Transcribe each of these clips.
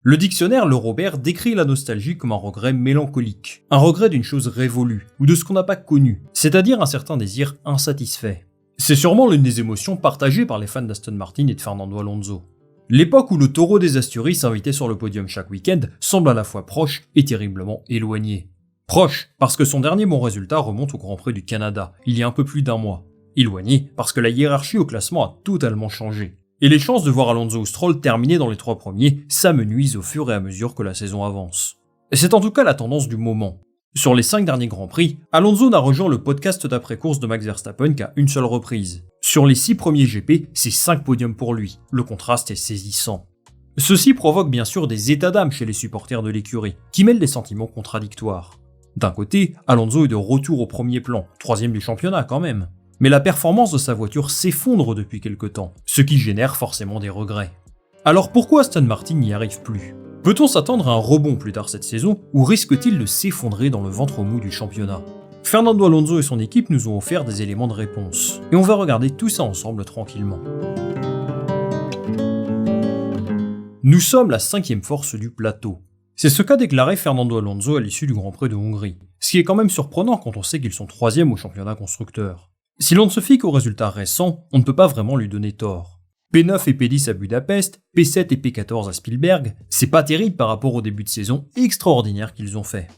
Le dictionnaire Le Robert décrit la nostalgie comme un regret mélancolique, un regret d'une chose révolue, ou de ce qu'on n'a pas connu, c'est-à-dire un certain désir insatisfait. C'est sûrement l'une des émotions partagées par les fans d'Aston Martin et de Fernando Alonso. L'époque où le taureau des Asturies s'invitait sur le podium chaque week-end semble à la fois proche et terriblement éloignée. Proche, parce que son dernier bon résultat remonte au Grand Prix du Canada, il y a un peu plus d'un mois. Éloigné, parce que la hiérarchie au classement a totalement changé. Et les chances de voir Alonso ou Stroll terminer dans les 3 premiers s'amenuisent au fur et à mesure que la saison avance. Et c'est en tout cas la tendance du moment. Sur les 5 derniers Grands Prix, Alonso n'a rejoint le podcast d'après-course de Max Verstappen qu'à une seule reprise. Sur les 6 premiers GP, c'est 5 podiums pour lui. Le contraste est saisissant. Ceci provoque bien sûr des états d'âme chez les supporters de l'écurie, qui mêlent des sentiments contradictoires. D'un côté, Alonso est de retour au premier plan, 3e du championnat quand même. Mais la performance de sa voiture s'effondre depuis quelque temps, ce qui génère forcément des regrets. Alors pourquoi Aston Martin n'y arrive plus ? Peut-on s'attendre à un rebond plus tard cette saison, ou risque-t-il de s'effondrer dans le ventre mou du championnat ? Fernando Alonso et son équipe nous ont offert des éléments de réponse, et on va regarder tout ça ensemble tranquillement. Nous sommes la 5e force du plateau. C'est ce qu'a déclaré Fernando Alonso à l'issue du Grand Prix de Hongrie, ce qui est quand même surprenant quand on sait qu'ils sont 3e au championnat constructeur. Si l'on ne se fie qu'aux résultats récents, on ne peut pas vraiment lui donner tort. P9 et P10 à Budapest, P7 et P14 à Spielberg, c'est pas terrible par rapport au début de saison extraordinaire qu'ils ont fait.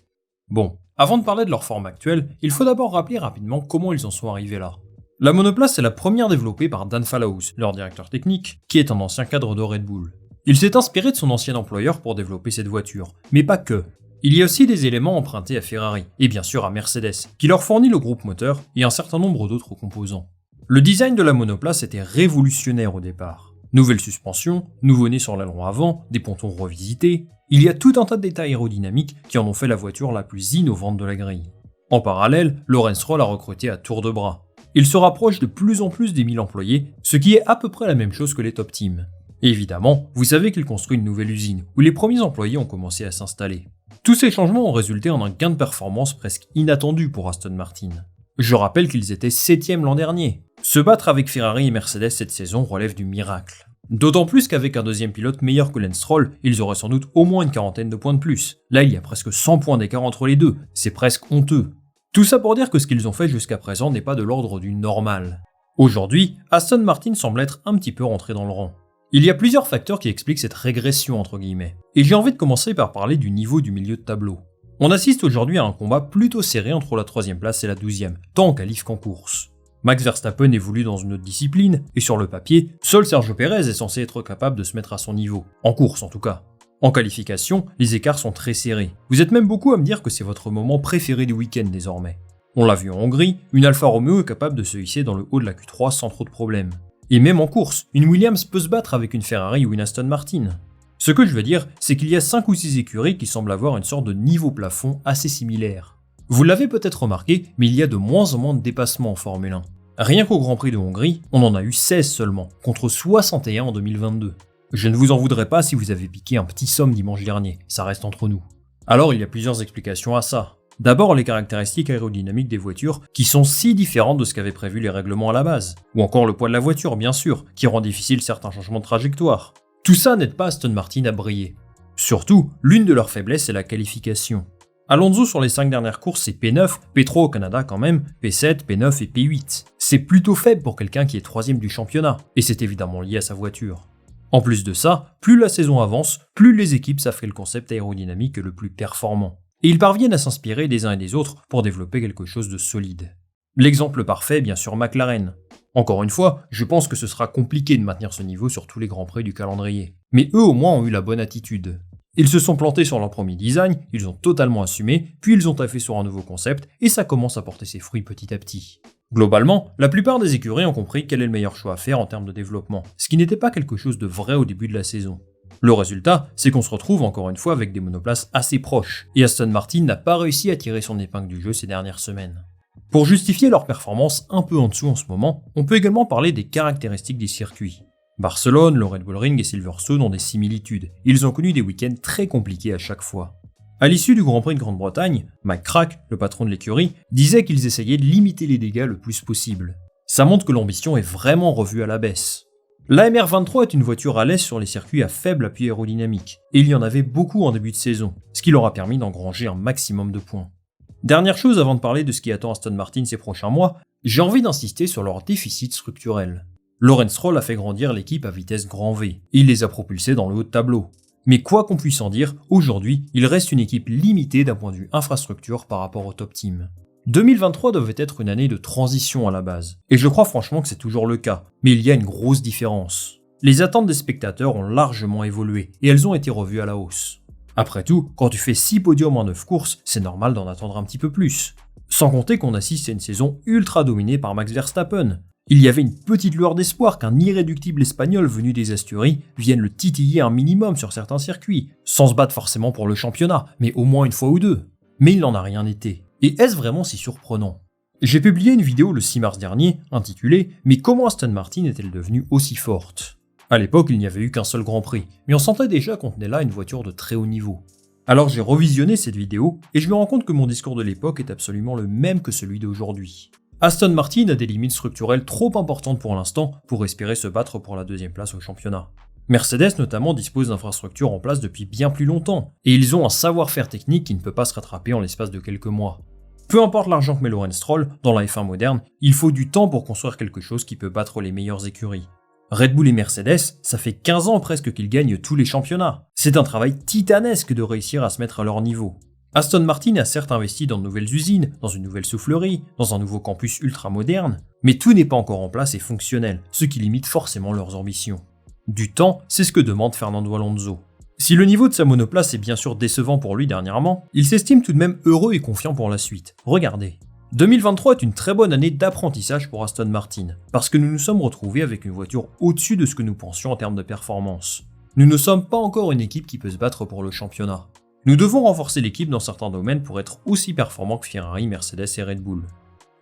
Bon, avant de parler de leur forme actuelle, il faut d'abord rappeler rapidement comment ils en sont arrivés là. La monoplace est la première développée par Dan Fallows, leur directeur technique, qui est un ancien cadre de Red Bull. Il s'est inspiré de son ancien employeur pour développer cette voiture, mais pas que. Il y a aussi des éléments empruntés à Ferrari, et bien sûr à Mercedes, qui leur fournit le groupe moteur et un certain nombre d'autres composants. Le design de la monoplace était révolutionnaire au départ. Nouvelle suspension, nouveau nez sur l'aileron avant, des pontons revisités, il y a tout un tas de détails aérodynamiques qui en ont fait la voiture la plus innovante de la grille. En parallèle, Lawrence Stroll a recruté à tour de bras. Il se rapproche de plus en plus des 1000 employés, ce qui est à peu près la même chose que les top teams. Et évidemment, vous savez qu'il construit une nouvelle usine, où les premiers employés ont commencé à s'installer. Tous ces changements ont résulté en un gain de performance presque inattendu pour Aston Martin. Je rappelle qu'ils étaient 7e l'an dernier. Se battre avec Ferrari et Mercedes cette saison relève du miracle. D'autant plus qu'avec un deuxième pilote meilleur que Lance Stroll, ils auraient sans doute au moins une quarantaine de points de plus. Là, il y a presque 100 points d'écart entre les deux, c'est presque honteux. Tout ça pour dire que ce qu'ils ont fait jusqu'à présent n'est pas de l'ordre du normal. Aujourd'hui, Aston Martin semble être un petit peu rentré dans le rang. Il y a plusieurs facteurs qui expliquent cette régression entre guillemets, et j'ai envie de commencer par parler du niveau du milieu de tableau. On assiste aujourd'hui à un combat plutôt serré entre la 3e place et la 12e, tant en qualif qu'en course. Max Verstappen évolue dans une autre discipline, et sur le papier, seul Sergio Pérez est censé être capable de se mettre à son niveau, en course en tout cas. En qualification, les écarts sont très serrés. Vous êtes même beaucoup à me dire que c'est votre moment préféré du week-end désormais. On l'a vu en Hongrie, une Alfa Romeo est capable de se hisser dans le haut de la Q3 sans trop de problèmes. Et même en course, une Williams peut se battre avec une Ferrari ou une Aston Martin. Ce que je veux dire, c'est qu'il y a 5 ou 6 écuries qui semblent avoir une sorte de niveau plafond assez similaire. Vous l'avez peut-être remarqué, mais il y a de moins en moins de dépassements en Formule 1. Rien qu'au Grand Prix de Hongrie, on en a eu 16 seulement, contre 61 en 2022. Je ne vous en voudrais pas si vous avez piqué un petit somme dimanche dernier, ça reste entre nous. Alors il y a plusieurs explications à ça. D'abord les caractéristiques aérodynamiques des voitures qui sont si différentes de ce qu'avaient prévu les règlements à la base. Ou encore le poids de la voiture bien sûr, qui rend difficile certains changements de trajectoire. Tout ça n'aide pas Aston Martin à briller. Surtout, l'une de leurs faiblesses est la qualification. Alonso sur les 5 dernières courses c'est P9, P3 au Canada quand même, P7, P9 et P8. C'est plutôt faible pour quelqu'un qui est 3e du championnat, et c'est évidemment lié à sa voiture. En plus de ça, plus la saison avance, plus les équipes savent que le concept aérodynamique est le plus performant. Et ils parviennent à s'inspirer des uns et des autres pour développer quelque chose de solide. L'exemple parfait, bien sûr, McLaren. Encore une fois, je pense que ce sera compliqué de maintenir ce niveau sur tous les grands prix du calendrier. Mais eux au moins ont eu la bonne attitude. Ils se sont plantés sur leur premier design, ils ont totalement assumé, puis ils ont taffé sur un nouveau concept, et ça commence à porter ses fruits petit à petit. Globalement, la plupart des écuries ont compris quel est le meilleur choix à faire en termes de développement, ce qui n'était pas quelque chose de vrai au début de la saison. Le résultat, c'est qu'on se retrouve encore une fois avec des monoplaces assez proches, et Aston Martin n'a pas réussi à tirer son épingle du jeu ces dernières semaines. Pour justifier leur performance un peu en dessous en ce moment, on peut également parler des caractéristiques des circuits. Barcelone, le Red Bull Ring et Silverstone ont des similitudes, ils ont connu des week-ends très compliqués à chaque fois. À l'issue du Grand Prix de Grande-Bretagne, Mike Crack, le patron de l'écurie, disait qu'ils essayaient de limiter les dégâts le plus possible. Ça montre que l'ambition est vraiment revue à la baisse. La MR23 est une voiture à l'aise sur les circuits à faible appui aérodynamique, et il y en avait beaucoup en début de saison, ce qui leur a permis d'engranger un maximum de points. Dernière chose avant de parler de ce qui attend Aston Martin ces prochains mois, j'ai envie d'insister sur leur déficit structurel. Lawrence Stroll a fait grandir l'équipe à vitesse grand V, et il les a propulsés dans le haut de tableau. Mais quoi qu'on puisse en dire, aujourd'hui, il reste une équipe limitée d'un point de vue infrastructure par rapport au top team. 2023 devait être une année de transition à la base, et je crois franchement que c'est toujours le cas, mais il y a une grosse différence. Les attentes des spectateurs ont largement évolué, et elles ont été revues à la hausse. Après tout, quand tu fais 6 podiums en 9 courses, c'est normal d'en attendre un petit peu plus. Sans compter qu'on assiste à une saison ultra dominée par Max Verstappen. Il y avait une petite lueur d'espoir qu'un irréductible espagnol venu des Asturies vienne le titiller un minimum sur certains circuits, sans se battre forcément pour le championnat, mais au moins une fois ou deux. Mais il n'en a rien été. Et est-ce vraiment si surprenant ? J'ai publié une vidéo le 6 mars dernier, intitulée « Mais comment Aston Martin est-elle devenue aussi forte ?» À l'époque, il n'y avait eu qu'un seul Grand Prix, mais on sentait déjà qu'on tenait là une voiture de très haut niveau. Alors j'ai revisionné cette vidéo, et je me rends compte que mon discours de l'époque est absolument le même que celui d'aujourd'hui. Aston Martin a des limites structurelles trop importantes pour l'instant pour espérer se battre pour la deuxième place au championnat. Mercedes notamment dispose d'infrastructures en place depuis bien plus longtemps, et ils ont un savoir-faire technique qui ne peut pas se rattraper en l'espace de quelques mois. Peu importe l'argent que met Lawrence Stroll, dans la F1 moderne, il faut du temps pour construire quelque chose qui peut battre les meilleures écuries. Red Bull et Mercedes, ça fait 15 ans presque qu'ils gagnent tous les championnats. C'est un travail titanesque de réussir à se mettre à leur niveau. Aston Martin a certes investi dans de nouvelles usines, dans une nouvelle soufflerie, dans un nouveau campus ultra moderne, mais tout n'est pas encore en place et fonctionnel, ce qui limite forcément leurs ambitions. Du temps, c'est ce que demande Fernando Alonso. Si le niveau de sa monoplace est bien sûr décevant pour lui dernièrement, il s'estime tout de même heureux et confiant pour la suite. Regardez. 2023 est une très bonne année d'apprentissage pour Aston Martin, parce que nous nous sommes retrouvés avec une voiture au-dessus de ce que nous pensions en termes de performance. Nous ne sommes pas encore une équipe qui peut se battre pour le championnat. Nous devons renforcer l'équipe dans certains domaines pour être aussi performants que Ferrari, Mercedes et Red Bull.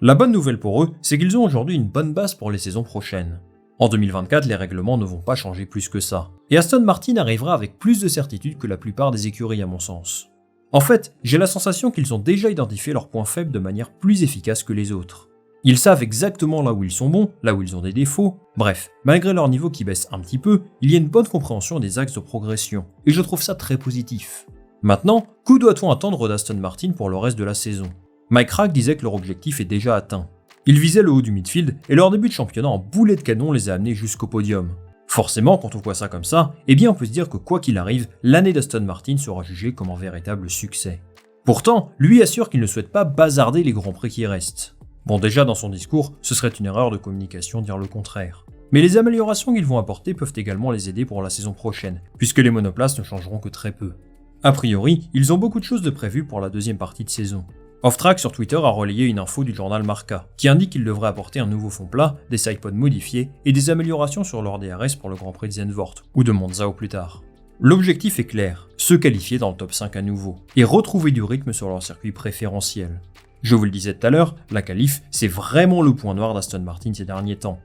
La bonne nouvelle pour eux, c'est qu'ils ont aujourd'hui une bonne base pour les saisons prochaines. En 2024, les règlements ne vont pas changer plus que ça, et Aston Martin arrivera avec plus de certitude que la plupart des écuries à mon sens. En fait, j'ai la sensation qu'ils ont déjà identifié leurs points faibles de manière plus efficace que les autres. Ils savent exactement là où ils sont bons, là où ils ont des défauts. Bref, malgré leur niveau qui baisse un petit peu, il y a une bonne compréhension des axes de progression, et je trouve ça très positif. Maintenant, que doit-on attendre d'Aston Martin pour le reste de la saison ? Mike Rack disait que leur objectif est déjà atteint. Ils visaient le haut du midfield et leur début de championnat en boulet de canon les a amenés jusqu'au podium. Forcément, quand on voit ça comme ça, eh bien on peut se dire que quoi qu'il arrive, l'année d'Aston Martin sera jugée comme un véritable succès. Pourtant, lui assure qu'il ne souhaite pas bazarder les grands prix qui restent. Bon, déjà dans son discours, ce serait une erreur de communication de dire le contraire. Mais les améliorations qu'ils vont apporter peuvent également les aider pour la saison prochaine, puisque les monoplaces ne changeront que très peu. A priori, ils ont beaucoup de choses de prévues pour la deuxième partie de saison. Off-Track sur Twitter a relayé une info du journal Marca, qui indique qu'il devrait apporter un nouveau fond plat, des sidepods modifiés et des améliorations sur leur DRS pour le Grand Prix de Zandvoort, ou de Monza au plus tard. L'objectif est clair, se qualifier dans le top 5 à nouveau, et retrouver du rythme sur leur circuit préférentiel. Je vous le disais tout à l'heure, la qualif, c'est vraiment le point noir d'Aston Martin ces derniers temps.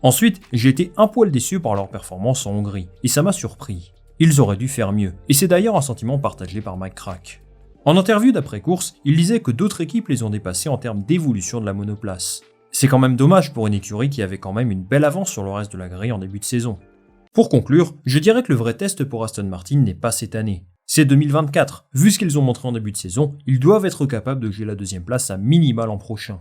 Ensuite, j'ai été un poil déçu par leur performance en Hongrie, et ça m'a surpris. Ils auraient dû faire mieux, et c'est d'ailleurs un sentiment partagé par Mike Rack. En interview d'après-course, il disait que d'autres équipes les ont dépassés en termes d'évolution de la monoplace. C'est quand même dommage pour une écurie qui avait quand même une belle avance sur le reste de la grille en début de saison. Pour conclure, je dirais que le vrai test pour Aston Martin n'est pas cette année. C'est 2024, vu ce qu'ils ont montré en début de saison, ils doivent être capables de jouer la deuxième place à minima l'an prochain.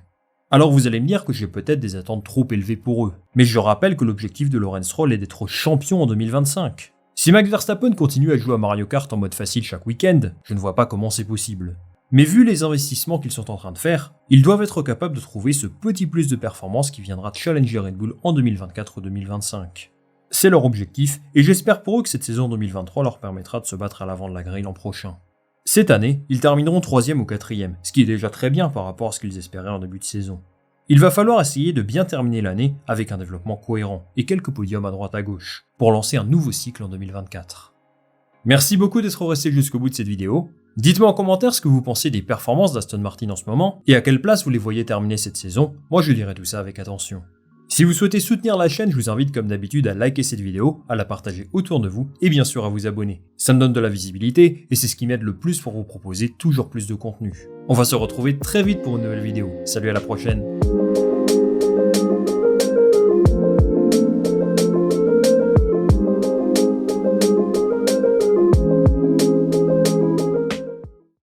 Alors vous allez me dire que j'ai peut-être des attentes trop élevées pour eux, mais je rappelle que l'objectif de Lawrence Stroll est d'être champion en 2025. Si Max Verstappen continue à jouer à Mario Kart en mode facile chaque week-end, je ne vois pas comment c'est possible. Mais vu les investissements qu'ils sont en train de faire, ils doivent être capables de trouver ce petit plus de performance qui viendra challenger Red Bull en 2024-2025. C'est leur objectif, et j'espère pour eux que cette saison 2023 leur permettra de se battre à l'avant de la grille l'an prochain. Cette année, ils termineront 3e ou 4e, ce qui est déjà très bien par rapport à ce qu'ils espéraient en début de saison. Il va falloir essayer de bien terminer l'année avec un développement cohérent et quelques podiums à droite à gauche pour lancer un nouveau cycle en 2024. Merci beaucoup d'être resté jusqu'au bout de cette vidéo. Dites-moi en commentaire ce que vous pensez des performances d'Aston Martin en ce moment et à quelle place vous les voyez terminer cette saison. Moi je lirai tout ça avec attention. Si vous souhaitez soutenir la chaîne, je vous invite comme d'habitude à liker cette vidéo, à la partager autour de vous et bien sûr à vous abonner. Ça me donne de la visibilité et c'est ce qui m'aide le plus pour vous proposer toujours plus de contenu. On va se retrouver très vite pour une nouvelle vidéo. Salut, à la prochaine.